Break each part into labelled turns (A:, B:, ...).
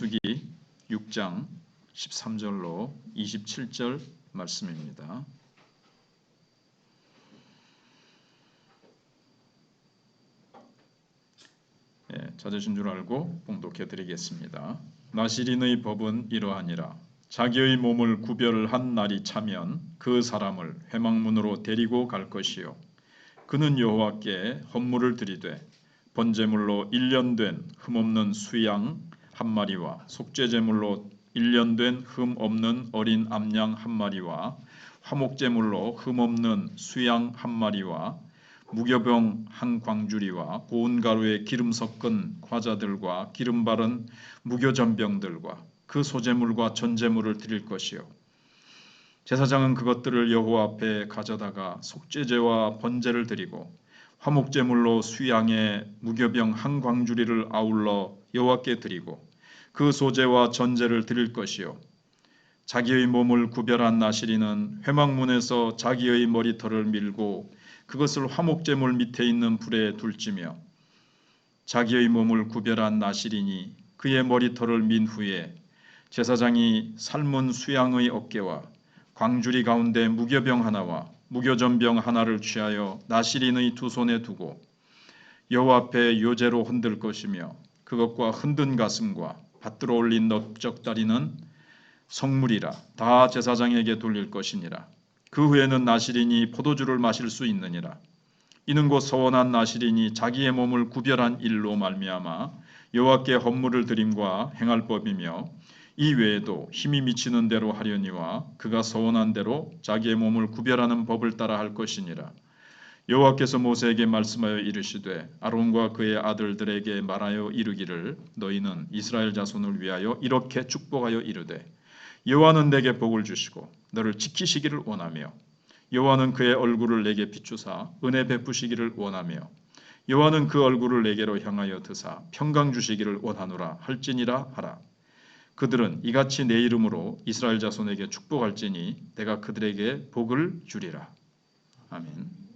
A: 민수기 6장 13절로 27절 말씀입니다. 찾으신 줄 알고 봉독해 드리겠습니다. 나시린의 법은 이러하니라. 자기의 몸을 구별한 날이 차면 그 사람을 회막문으로 데리고 갈 것이요 그는 여호와께 헌물을 드리되 번제물로 1년 된 흠없는 수양 한 마리와 속죄제물로 1년 된 흠없는 어린 암양 한 마리와 화목제물로 흠없는 수양 한 마리와 무교병 한 광주리와 고운 가루에 기름 섞은 과자들과 기름 바른 무교전병들과 그 소제물과 전제물을 드릴 것이요 제사장은 그것들을 여호와 앞에 가져다가 속죄제와 번제를 드리고 화목제물로 수양의 무교병 한 광주리를 아울러 여호와께 드리고 그 소제와 전제를 드릴 것이요 자기의 몸을 구별한 나시린은 회막문에서 자기의 머리털을 밀고 그것을 화목제물 밑에 있는 불에 둘지며 자기의 몸을 구별한 나시린이 그의 머리털을 민 후에 제사장이 삶은 수양의 어깨와 광주리 가운데 무교병 하나와 무교전병 하나를 취하여 나시린의 두 손에 두고 여호와 앞에 요제로 흔들 것이며 그것과 흔든 가슴과 받들어 올린 넓적다리는 성물이라 다 제사장에게 돌릴 것이니라. 그 후에는 나시린이 포도주를 마실 수 있느니라. 이는 곧 서원한 나시린이 자기의 몸을 구별한 일로 말미암아 여호와께 헌물을 드림과 행할 법이며 이 외에도 힘이 미치는 대로 하려니와 그가 서원한 대로 자기의 몸을 구별하는 법을 따라 할 것이니라. 여호와께서 모세에게 말씀하여 이르시되 아론과 그의 아들들에게 말하여 이르기를 너희는 이스라엘 자손을 위하여 이렇게 축복하여 이르되 여호와는 내게 복을 주시고 너를 지키시기를 원하며 여호와는 그의 얼굴을 내게 비추사 은혜 베푸시기를 원하며 여호와는 그 얼굴을 내게로 향하여 드사 평강 주시기를 원하노라 할지니라 하라. 그들은 이같이 내 이름으로 이스라엘 자손에게 축복할지니 내가 그들에게 복을 주리라. 아멘.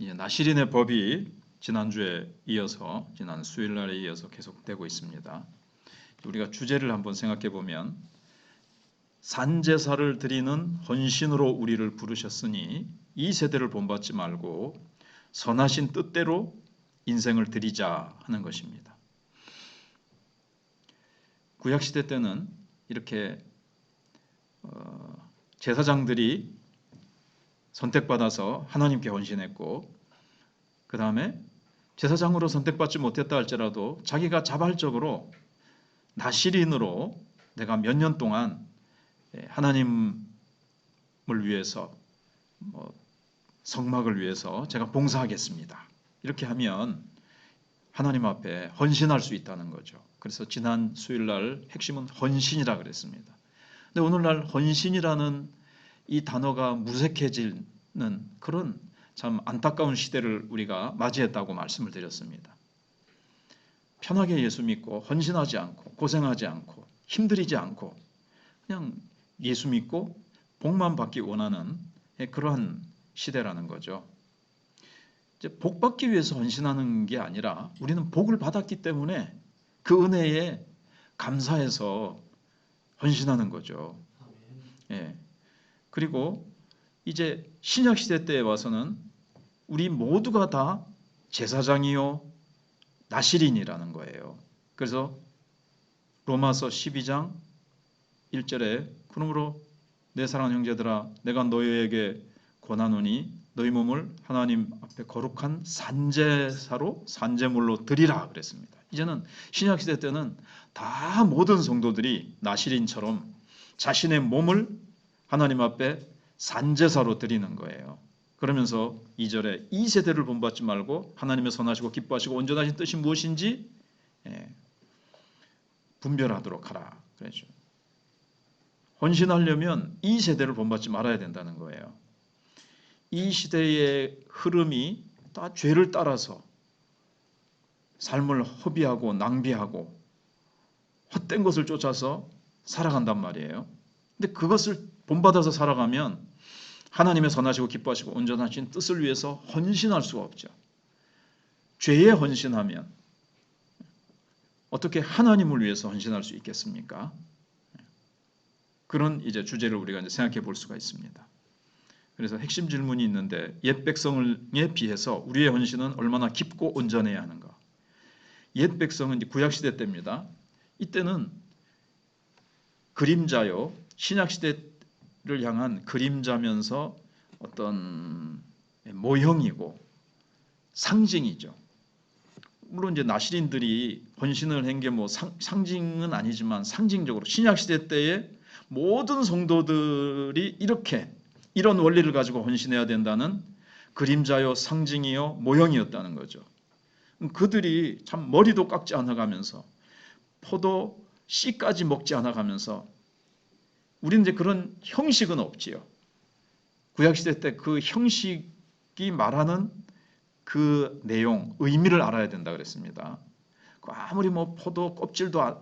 A: 이제 나시린의 법이 지난주에 이어서 지난 수요일날에 이어서 계속되고 있습니다. 우리가 주제를 한번 생각해 보면 산제사를 드리는 헌신으로 우리를 부르셨으니 이 세대를 본받지 말고 선하신 뜻대로 인생을 드리자 하는 것입니다. 구약시대 때는 이렇게 제사장들이 선택받아서 하나님께 헌신했고 그 다음에 제사장으로 선택받지 못했다 할지라도 자기가 자발적으로 나시린으로 내가 몇 년 동안 하나님을 위해서 성막을 위해서 제가 봉사하겠습니다. 이렇게 하면 하나님 앞에 헌신할 수 있다는 거죠. 그래서 지난 수요일날 핵심은 헌신이라 그랬습니다. 근데 오늘날 헌신이라는 이 단어가 무색해지는 그런 참 안타까운 시대를 우리가 맞이했다고 말씀을 드렸습니다. 편하게 예수 믿고 헌신하지 않고 고생하지 않고 힘들이지 않고 그냥 예수 믿고 복만 받기 원하는 그러한 시대라는 거죠. 이제 복 받기 위해서 헌신하는 게 아니라 우리는 복을 받았기 때문에 그 은혜에 감사해서 헌신하는 거죠. 그리고 이제 신약 시대 때에 와서는 우리 모두가 다 제사장이요 나시린이라는 거예요. 그래서 로마서 12장 1절에 그러므로 내 사랑하는 형제들아 내가 너희에게 권하노니 너희 몸을 하나님 앞에 거룩한 산제사로 산제물로 드리라 그랬습니다. 이제는 신약 시대 때는 다 모든 성도들이 나시린처럼 자신의 몸을 하나님 앞에 산제사로 드리는 거예요. 그러면서 2절에 이 세대를 본받지 말고 하나님의 선하시고 기뻐하시고 온전하신 뜻이 무엇인지 분별하도록 하라 그랬죠. 헌신하려면 이 세대를 본받지 말아야 된다는 거예요. 이 시대의 흐름이 다 죄를 따라서 삶을 허비하고 낭비하고 헛된 것을 쫓아서 살아간단 말이에요. 근데 그것을 본받아서 살아가면 하나님의 선하시고 기뻐하시고 온전하신 뜻을 위해서 헌신할 수가 없죠. 죄에 헌신하면 어떻게 하나님을 위해서 헌신할 수 있겠습니까? 그런 이제 주제를 우리가 이제 생각해 볼 수가 있습니다. 그래서 핵심 질문이 있는데 옛 백성에 비해서 우리의 헌신은 얼마나 깊고 온전해야 하는가? 옛 백성은 이제 구약 시대 때입니다. 이때는 그림자요, 신약 시대를 향한 그림자면서 어떤 모형이고 상징이죠. 물론 이제 나시린들이 헌신을 한 게 뭐 상징은 아니지만 상징적으로 신약 시대 때의 모든 성도들이 이렇게 이런 원리를 가지고 헌신해야 된다는 그림자요, 상징이요, 모형이었다는 거죠. 그들이 참 머리도 깎지 않아가면서 포도 씨까지 먹지 않아가면서 우리는 이제 그런 형식은 없지요. 구약시대 때 그 형식이 말하는 그 내용, 의미를 알아야 된다 그랬습니다. 아무리 뭐 포도 껍질도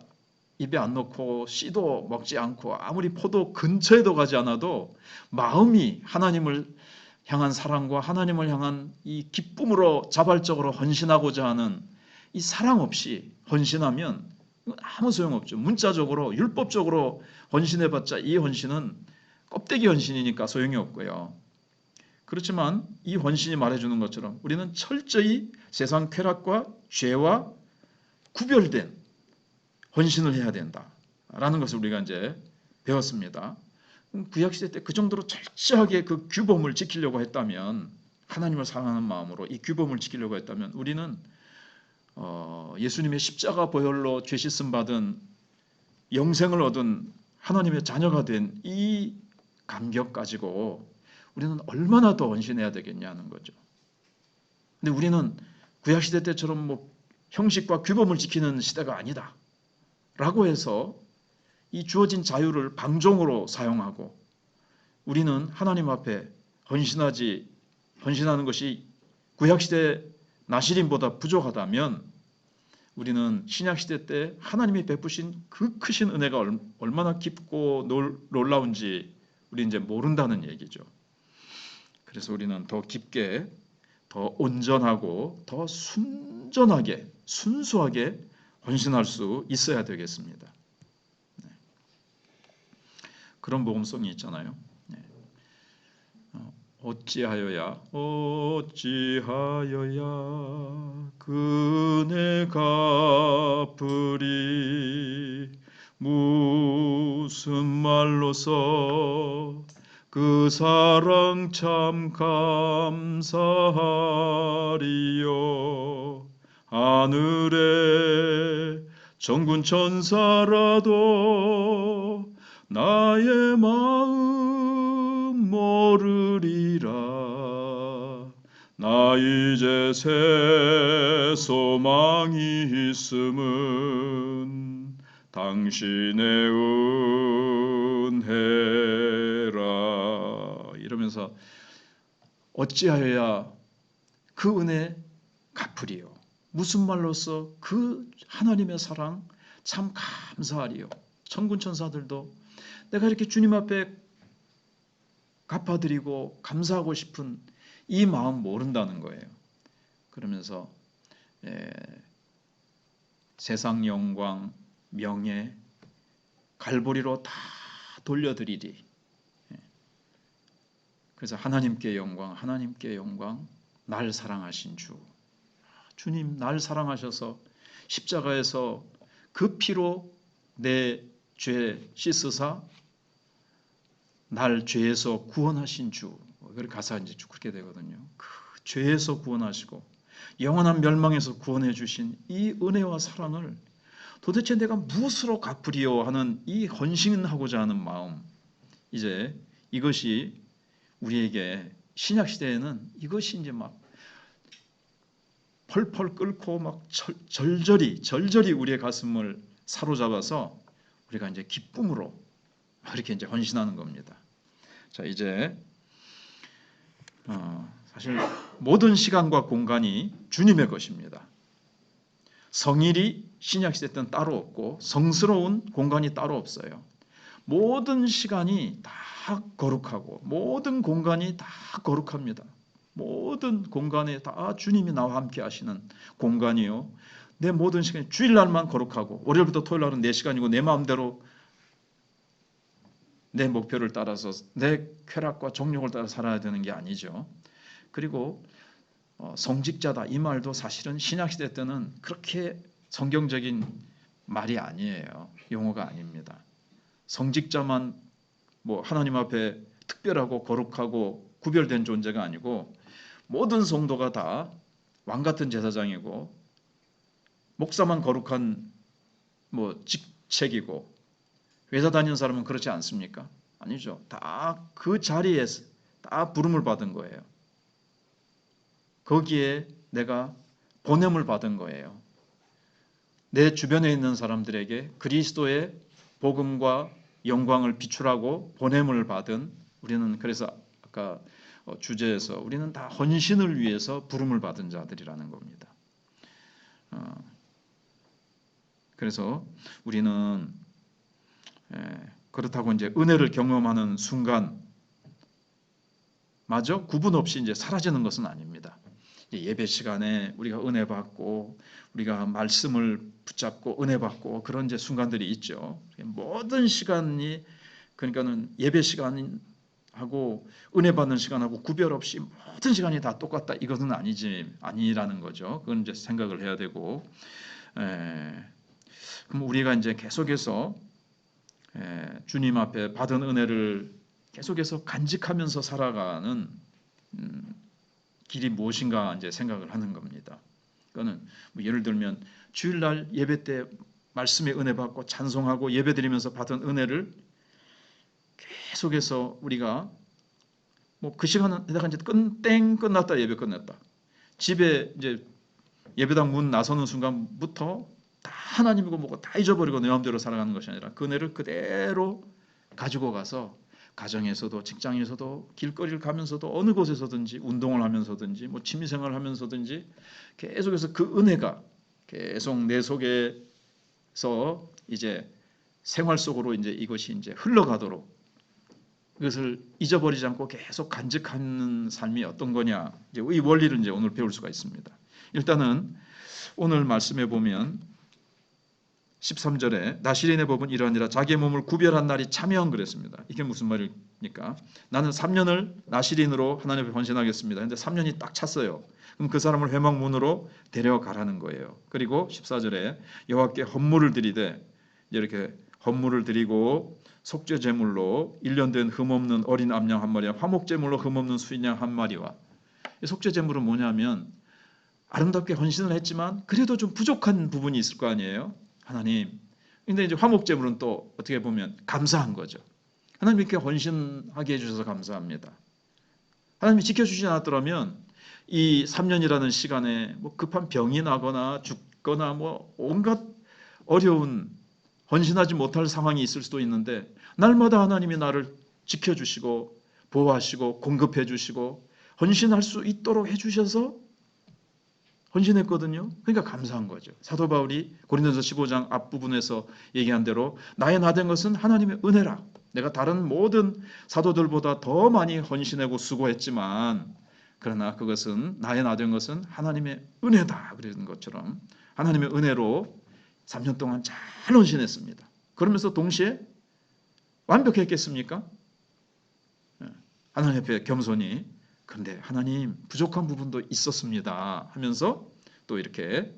A: 입에 안 넣고 씨도 먹지 않고 아무리 포도 근처에도 가지 않아도 마음이 하나님을 향한 사랑과 하나님을 향한 이 기쁨으로 자발적으로 헌신하고자 하는 이 사랑 없이 헌신하면 아무 소용없죠. 문자적으로 율법적으로 헌신해봤자 이 헌신은 껍데기 헌신이니까 소용이 없고요. 그렇지만 이 헌신이 말해주는 것처럼 우리는 철저히 세상 쾌락과 죄와 구별된 헌신을 해야 된다라는 것을 우리가 이제 배웠습니다. 구약시대 때 그 정도로 철저하게 그 규범을 지키려고 했다면, 하나님을 사랑하는 마음으로 이 규범을 지키려고 했다면 우리는 예수님의 십자가 보혈로 죄 씻음 받은 영생을 얻은 하나님의 자녀가 된 이 감격 가지고 우리는 얼마나 더 헌신해야 되겠냐는 거죠. 근데 우리는 구약시대 때처럼 뭐 형식과 규범을 지키는 시대가 아니다 라고 해서 이 주어진 자유를 방종으로 사용하고 우리는 하나님 앞에 헌신하는 것이 구약시대 나시린보다 부족하다면 우리는 신약시대 때 하나님이 베푸신 그 크신 은혜가 얼마나 깊고 놀라운지 우리 이제 모른다는 얘기죠. 그래서 우리는 더 깊게, 더 온전하고 더 순전하게, 순수하게 헌신할 수 있어야 되겠습니다. 그런 복음성이 있잖아요. 어찌하여야 그네 갚으리 무슨 말로서 그 사랑 참 감사하리요 하늘에 정군 천사라도 나의 마음 모르리라 나 이제 새 소망이 있음은 당신의 은혜라 이러면서 어찌하여야 그 은혜 갚으리요 무슨 말로써 그 하나님의 사랑 참 감사하리요 천군 천사들도 내가 이렇게 주님 앞에 갚아드리고 감사하고 싶은 이 마음 모른다는 거예요. 그러면서 세상 영광, 명예, 갈보리로 다 돌려드리리. 그래서 하나님께 영광, 날 사랑하신 주. 주님 날 사랑하셔서 십자가에서 그 피로 내 죄 씻으사 날 죄에서 구원하신 주. 그 가사 이제 그렇게 되거든요. 그 죄에서 구원하시고 영원한 멸망에서 구원해 주신 이 은혜와 사랑을 도대체 내가 무엇으로 갚으리요 하는 이 헌신하고자 하는 마음. 이제 이것이 우리에게 신약 시대에는 이것이 이제 막 펄펄 끓고 막 절절히 우리의 가슴을 사로잡아서 우리가 이제 기쁨으로 이렇게 이제 헌신하는 겁니다. 자, 이제 사실 모든 시간과 공간이 주님의 것입니다. 성일이 신약 시대 때는 따로 없고 성스러운 공간이 따로 없어요. 모든 시간이 다 거룩하고 모든 공간이 다 거룩합니다. 모든 공간에 다 주님이 나와 함께 하시는 공간이요. 내 모든 시간이 주일날만 거룩하고 월요일부터 토요일날은 내 시간이고 내 마음대로 내 목표를 따라서 내 쾌락과 정욕을 따라 살아야 되는 게 아니죠. 그리고 성직자다 이 말도 사실은 신약시대 때는 그렇게 성경적인 말이 아니에요. 용어가 아닙니다. 성직자만 뭐 하나님 앞에 특별하고 거룩하고 구별된 존재가 아니고 모든 성도가 다 왕같은 제사장이고 목사만 거룩한 뭐 직책이고 회사 다니는 사람은 그렇지 않습니까? 아니죠. 다 그 자리에서 다 부름을 받은 거예요. 거기에 내가 보냄을 받은 거예요. 내 주변에 있는 사람들에게 그리스도의 복음과 영광을 비출하고 보냄을 받은 우리는 그래서 아까 주제에서 우리는 다 헌신을 위해서 부름을 받은 자들이라는 겁니다. 그래서 우리는 그렇다고 이제 은혜를 경험하는 순간 마저 구분 없이 이제 사라지는 것은 아닙니다. 예배 시간에 우리가 은혜 받고 우리가 말씀을 붙잡고 은혜 받고 그런 이제 순간들이 있죠. 모든 시간이 그러니까는 예배 시간하고 은혜 받는 시간하고 구별 없이 모든 시간이 다 똑같다 이것은 아니라는 거죠. 그건 이제 생각을 해야 되고 그럼 우리가 이제 계속해서 주님 앞에 받은 은혜를 계속해서 간직하면서 살아가는 길이 무엇인가 이제 생각을 하는 겁니다. 그거는 뭐 예를 들면 주일날 예배 때 말씀의 은혜 받고 찬송하고 예배드리면서 받은 은혜를 계속해서 우리가 뭐 그 시간은 내가 이제 땡 끝났다 예배 끝났다 집에 이제 예배당 문 나서는 순간부터 다 하나님이고 뭐고 다 잊어버리고 내 마음대로 살아가는 것이 아니라 그 은혜를 그대로 가지고 가서 가정에서도 직장에서도 길거리를 가면서도 어느 곳에서든지 운동을 하면서든지 뭐 취미생활을 하면서든지 계속해서 그 은혜가 계속 내 속에서 이제 생활 속으로 이제 이것이 이제 흘러가도록 이것을 잊어버리지 않고 계속 간직하는 삶이 어떤 거냐 이제 이 원리를 이제 오늘 배울 수가 있습니다. 일단은 오늘 말씀해 보면 13절에 나시린의 법은 이러하니라 자기의 몸을 구별한 날이 참여한 그랬습니다. 이게 무슨 말입니까? 나는 3년을 나시린으로 하나님 앞에 헌신하겠습니다. 근데 3년이 딱 찼어요. 그럼 그 사람을 회막문으로 데려가라는 거예요. 그리고 14절에 여호와께 헌물을 드리되 이렇게 헌물을 드리고 속죄 제물로 1년 된 흠없는 어린 암양 한 마리와 화목 제물로 흠없는 수인양 한 마리와 속죄 제물은 뭐냐면 아름답게 헌신을 했지만 그래도 좀 부족한 부분이 있을 거 아니에요. 하나님. 근데 이제 화목제물은 또 어떻게 보면 감사한 거죠. 하나님 이렇게 헌신하게 해주셔서 감사합니다. 하나님이 지켜주지 않았더라면 이 3년이라는 시간에 뭐 급한 병이 나거나 죽거나 뭐 온갖 어려운 헌신하지 못할 상황이 있을 수도 있는데 날마다 하나님이 나를 지켜주시고 보호하시고 공급해 주시고 헌신할 수 있도록 해주셔서 헌신했거든요. 그러니까 감사한 거죠. 사도 바울이 고린도서 15장 앞부분에서 얘기한 대로 나의 나 된 것은 하나님의 은혜라. 내가 다른 모든 사도들보다 더 많이 헌신하고 수고했지만 그러나 그것은 나의 나 된 것은 하나님의 은혜다. 그런 것처럼 하나님의 은혜로 3년 동안 잘 헌신했습니다. 그러면서 동시에 완벽했겠습니까? 하나님 앞에 겸손히 그런데 하나님 부족한 부분도 있었습니다 하면서 또 이렇게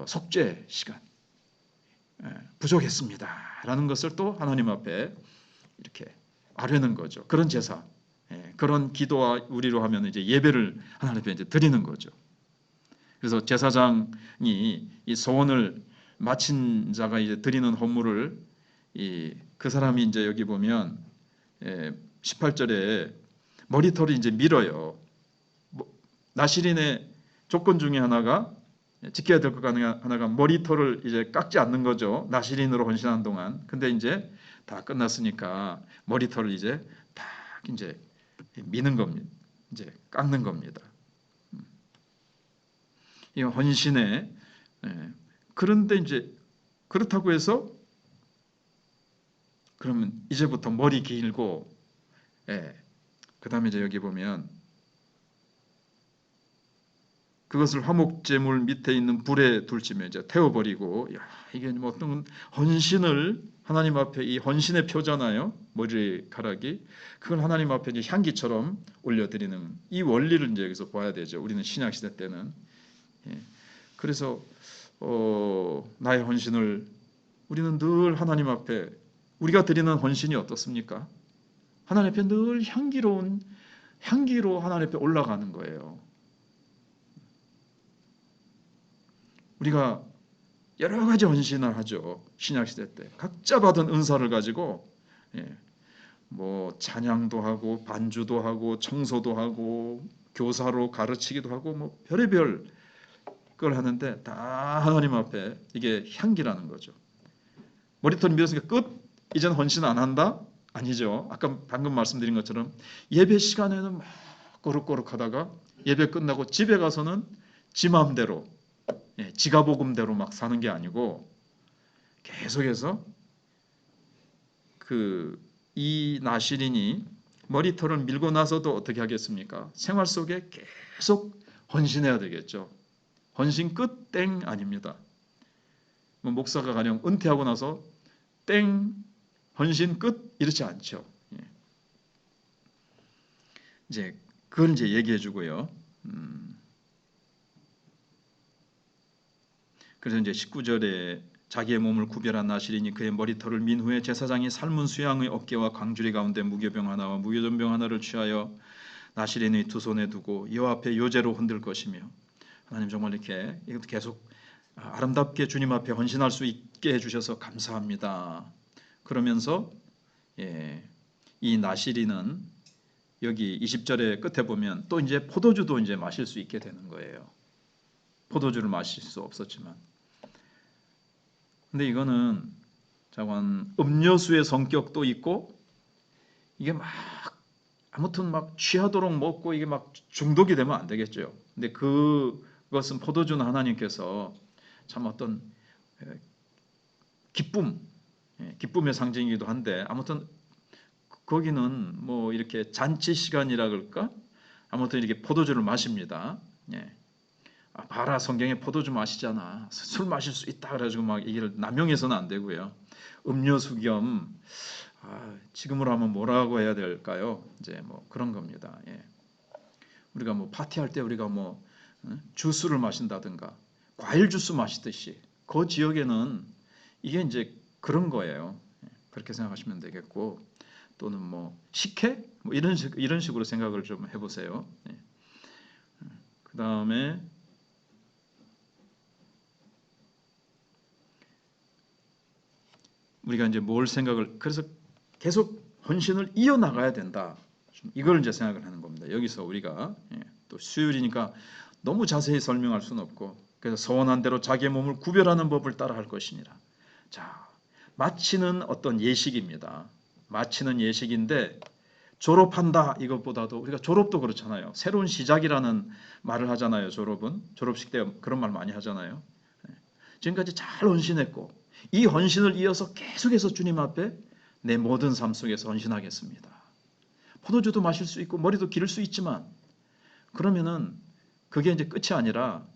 A: 속죄 시간 부족했습니다 라는 것을 또 하나님 앞에 이렇게 아뢰는 거죠. 그런 제사 그런 기도와 우리로 하면 이제 예배를 하나님 앞에 이제 드리는 거죠. 그래서 제사장이 이 소원을 마친 자가 이제 드리는 헌물을 그 사람이 이제 여기 보면 18절에 머리털을 이제 밀어요. 나시린의 조건 중에 하나가 지켜야 될 것 하나가 머리털을 이제 깎지 않는 거죠. 나시린으로 헌신하는 동안. 근데 이제 다 끝났으니까 머리털을 이제 딱 이제 미는 겁니다. 이제 깎는 겁니다. 이 헌신에 그런데 이제 그렇다고 해서 그러면 이제부터 머리 길고 그 다음에 이제 여기 보면 그것을 화목제물 밑에 있는 불에 둘지며 이제 태워버리고, 야, 이게 뭐 어떤 헌신을 하나님 앞에, 이 헌신의 표잖아요. 머리카락이 그걸 하나님 앞에 이제 향기처럼 올려드리는 이 원리를 이제 여기서 봐야 되죠. 우리는 신약 시대 때는. 예. 그래서 나의 헌신을 우리는 늘 하나님 앞에 우리가 드리는 헌신이 어떻습니까? 하나님 앞에 늘 향기로 하나님 앞에 올라가는 거예요. 우리가 여러 가지 헌신을 하죠. 신약 시대 때 각자 받은 은사를 가지고 뭐 찬양도 하고 반주도 하고 청소도 하고 교사로 가르치기도 하고 뭐 별의별 걸 하는데 다 하나님 앞에 이게 향기라는 거죠. 머리털 밀었으니까 끝? 이젠 헌신 안 한다? 아니죠. 아까 방금 말씀드린 것처럼 예배 시간에는 막 꼬르꼬르하다가 예배 끝나고 집에 가서는 지 마음대로 지가 복음대로 막 사는 게 아니고 계속해서 이 나시린이 머리털을 밀고 나서도 어떻게 하겠습니까? 생활 속에 계속 헌신해야 되겠죠. 헌신 끝 땡 아닙니다. 뭐 목사가 가령 은퇴하고 나서 땡 헌신 끝 이렇지 않죠. 이제 그걸 이제 얘기해 주고요. 그래서 이제 19절에 자기의 몸을 구별한 나시린이 그의 머리털을 민 후에 제사장이 삶은 수양의 어깨와 광주리 가운데 무교병 하나와 무교전병 하나를 취하여 나시린의 두 손에 두고 여호와 앞에 요제로 흔들 것이며, 하나님 정말 이렇게 계속 아름답게 주님 앞에 헌신할 수 있게 해주셔서 감사합니다. 그러면서 이 나시린은 여기 20절의 끝에 보면 또 이제 포도주도 이제 마실 수 있게 되는 거예요. 포도주를 마실 수 없었지만, 근데 이거는 자관 음료수의 성격도 있고 이게 막 아무튼 막 취하도록 먹고 이게 막 중독이 되면 안 되겠죠. 근데 그것은 포도주는 하나님께서 참 어떤 기쁨의 상징이기도 한데, 아무튼 거기는 뭐 이렇게 잔치 시간이라 그럴까? 아무튼 이렇게 포도주를 마십니다. 봐라, 성경에 포도주 마시잖아. 술 마실 수 있다 그래가지고 막 이걸 남용해서는 안 되고요. 음료수 겸 지금으로 하면 뭐라고 해야 될까요? 이제 뭐 그런 겁니다. 우리가 뭐 파티할 때 우리가 뭐 주스를 마신다든가 과일 주스 마시듯이 그 지역에는 이게 이제 그런 거예요. 그렇게 생각하시면 되겠고, 또는 뭐 식혜 뭐 이런 식으로 생각을 좀 해보세요. 그 다음에 우리가 이제 뭘 생각을, 그래서 계속 헌신을 이어나가야 된다. 이걸 이제 생각을 하는 겁니다. 여기서 우리가 또 수요일이니까 너무 자세히 설명할 수는 없고, 그래서 서원한 대로 자기의 몸을 구별하는 법을 따라 할 것이니라. 자, 마치는 어떤 예식입니다. 마치는 예식인데 졸업한다 이것보다도, 우리가 졸업도 그렇잖아요. 새로운 시작이라는 말을 하잖아요. 졸업식 때 그런 말 많이 하잖아요. 지금까지 잘 헌신했고 이 헌신을 이어서 계속해서 주님 앞에 내 모든 삶 속에서 헌신하겠습니다. 포도주도 마실 수 있고 머리도 기를 수 있지만, 그러면은 그게 이제 끝이 아니라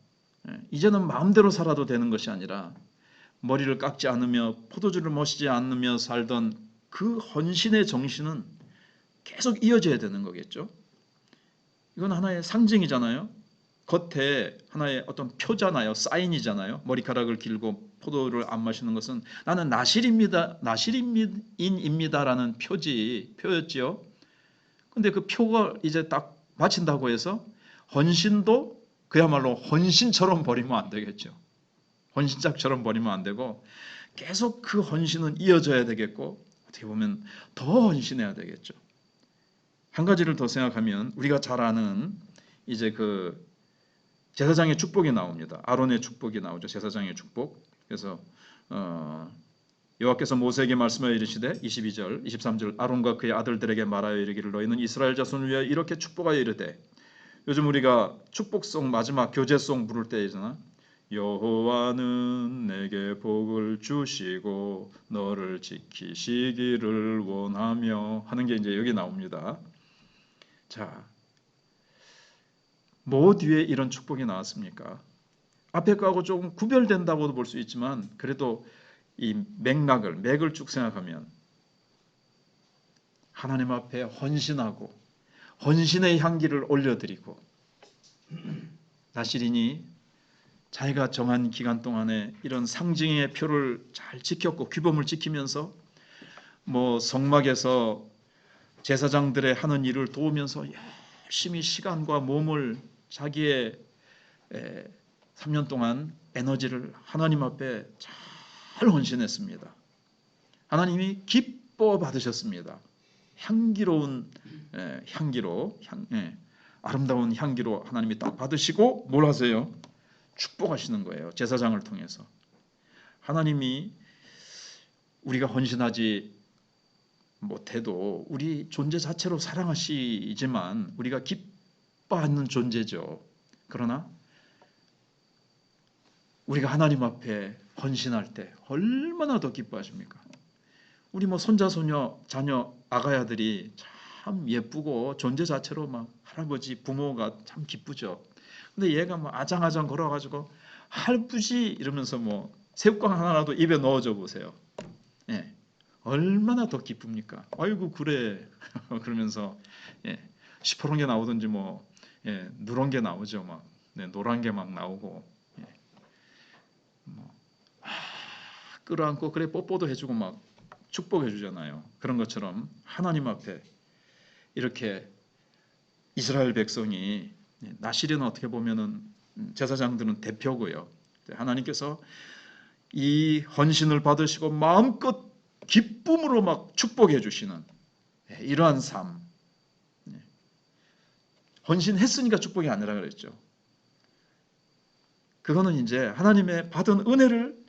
A: 이제는 마음대로 살아도 되는 것이 아니라 머리를 깎지 않으며 포도주를 마시지 않으며 살던 그 헌신의 정신은 계속 이어져야 되는 거겠죠. 이건 하나의 상징이잖아요. 겉에 하나의 어떤 표잖아요. 사인이잖아요. 머리카락을 길고 포도를 안 마시는 것은 나는 나시린입니다라는 표였지요. 근데 그 표가 이제 딱 마친다고 해서 헌신도 그야말로 헌신처럼 버리면 안 되겠죠. 헌신짝처럼 버리면 안 되고 계속 그 헌신은 이어져야 되겠고, 어떻게 보면 더 헌신해야 되겠죠. 한 가지를 더 생각하면 우리가 잘 아는 이제 그 제사장의 축복이 나옵니다. 아론의 축복이 나오죠. 제사장의 축복. 그래서 여호와께서 모세에게 말씀하여 이르시되 22절, 23절 아론과 그의 아들들에게 말하여 이르기를 너희는 이스라엘 자손을 위하여 이렇게 축복하여 이르되, 요즘 우리가 축복송 마지막 교제송 부를 때이잖아. 여호와는 내게 복을 주시고 너를 지키시기를 원하며 하는 게 이제 여기 나옵니다. 자, 뭐 뒤에 이런 축복이 나왔습니까? 앞에 거하고 조금 구별된다고도 볼 수 있지만 그래도 이 맥을 쭉 생각하면 하나님 앞에 헌신하고 헌신의 향기를 올려드리고 나시린이 자기가 정한 기간 동안에 이런 상징의 표를 잘 지켰고 규범을 지키면서 뭐 성막에서 제사장들의 하는 일을 도우면서 열심히 시간과 몸을 자기의 3년 동안 에너지를 하나님 앞에 잘 헌신했습니다. 하나님이 기뻐 받으셨습니다. 향기로운 향기로 아름다운 향기로 하나님이 딱 받으시고 뭘 하세요? 축복하시는 거예요. 제사장을 통해서. 하나님이 우리가 헌신하지 못해도 우리 존재 자체로 사랑하시지만 우리가 기뻐하는 존재죠. 그러나 우리가 하나님 앞에 헌신할 때 얼마나 더 기뻐하십니까? 우리 뭐 손자, 소녀, 자녀, 아가야들이 참 예쁘고 존재 자체로 막 할아버지, 부모가 참 기쁘죠. 근데 얘가 뭐 아장아장 걸어가지고 할부지 이러면서 뭐 새우깡 하나라도 입에 넣어줘 보세요. 예, 얼마나 더 기쁩니까? 아이고 그래 그러면서 시퍼런 게 나오든지 뭐 누런 게 나오죠. 막 노란 게 막 나오고 끌어안고 그래 뽀뽀도 해주고 막 축복해 주잖아요. 그런 것처럼 하나님 앞에 이렇게 이스라엘 백성이 나시린은 어떻게 보면은 제사장들은 대표고요. 하나님께서 이 헌신을 받으시고 마음껏 기쁨으로 막 축복해 주시는 이러한 삶. 헌신했으니까 축복이 아니라 그랬죠. 그거는 이제 하나님의 받은 은혜를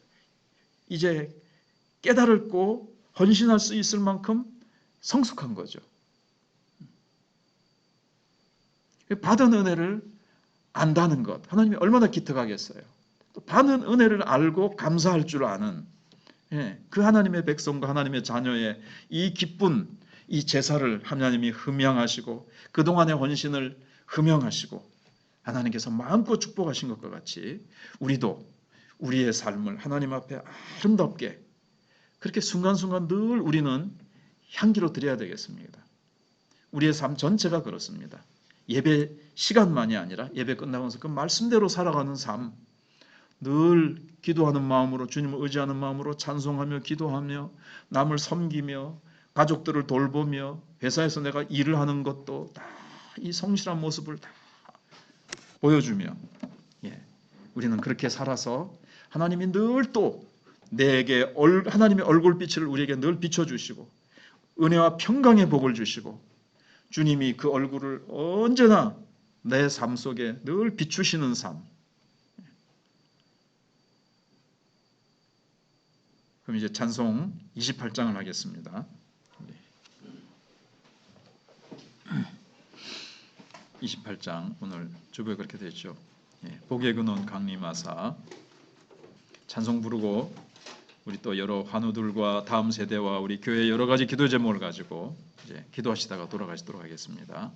A: 이제 깨달고 헌신할 수 있을 만큼 성숙한 거죠. 받은 은혜를 안다는 것, 하나님이 얼마나 기특하겠어요. 또 받은 은혜를 알고 감사할 줄 아는 그 하나님의 백성과 하나님의 자녀의 이 기쁜 이 제사를 하나님이 흠양하시고 그동안의 헌신을 흠양하시고 하나님께서 마음껏 축복하신 것과 같이 우리도 우리의 삶을 하나님 앞에 아름답게 그렇게 순간순간 늘 우리는 향기로 드려야 되겠습니다. 우리의 삶 전체가 그렇습니다. 예배 시간만이 아니라 예배 끝나고 나서 그 말씀대로 살아가는 삶, 늘 기도하는 마음으로 주님을 의지하는 마음으로 찬송하며 기도하며 남을 섬기며 가족들을 돌보며 회사에서 내가 일을 하는 것도 다 이 성실한 모습을 다 보여주며 우리는 그렇게 살아서 하나님이 늘 또 내게 하나님의 얼굴빛을 우리에게 늘 비춰주시고 은혜와 평강의 복을 주시고 주님이 그 얼굴을 언제나 내 삶 속에 늘 비추시는 삶. 그럼 이제 찬송 28장을 하겠습니다. 28장 오늘 주부에 그렇게 되죠. 복의 근원 강림하사 찬송 부르고 우리 또 여러 환우들과 다음 세대와 우리 교회 여러 가지 기도 제목을 가지고 이제 기도하시다가 돌아가시도록 하겠습니다.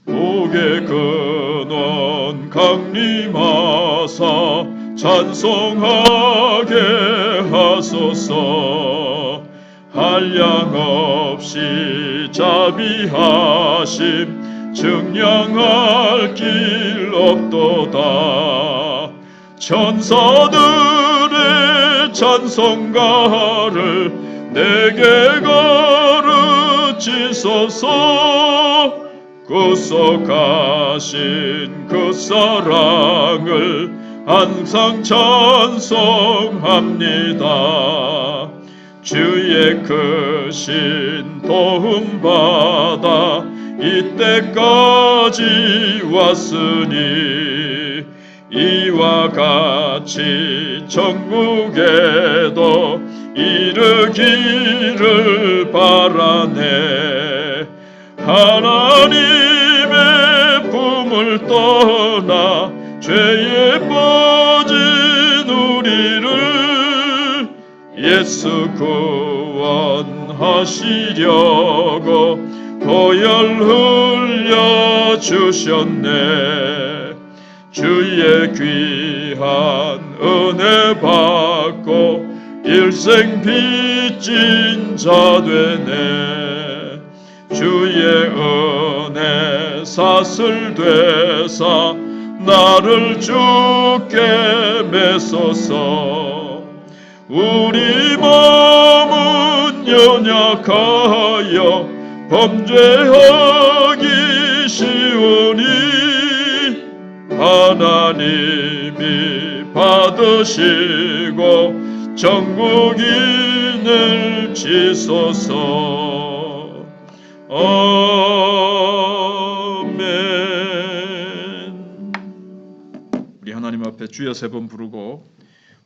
A: 복의 근원 강림하사 찬송하게 하소서. 한량없이 자비하심 증량할 길 없도다. 천사들의 찬송가를 내게 가르치소서. 구속하신 그 사랑을 항상 찬송합니다. 주의 크신 도움받아 이때까지 왔으니 이와 같이 천국에도 이르기를 바라네. 하나님의 품을 떠나 죄에 빠진 우리를 예수 구원하시려고 보혈 흘려 주셨네. 주의 귀한 은혜 받고 일생 빚진 자 되네. 주의 은혜 사슬 되사 나를 주께 메소서. 우리 몸은 연약하여 범죄하기 쉬우니 하나님이 받으시고 정국인을 지소서. 아멘. 우리 하나님 앞에 주여 세 번 부르고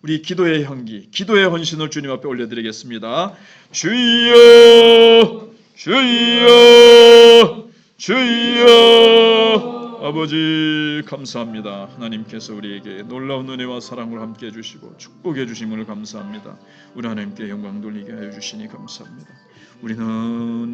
A: 우리 기도의 향기, 기도의 헌신을 주님 앞에 올려드리겠습니다. 주여, 주여, 주여. 아버지 감사합니다. 하나님께서 우리에게 놀라운 은혜와 사랑을 함께 해주시고 축복해 주심을 감사합니다. 우리 하나님께 영광 돌리게 하여 주시니 감사합니다. 우리는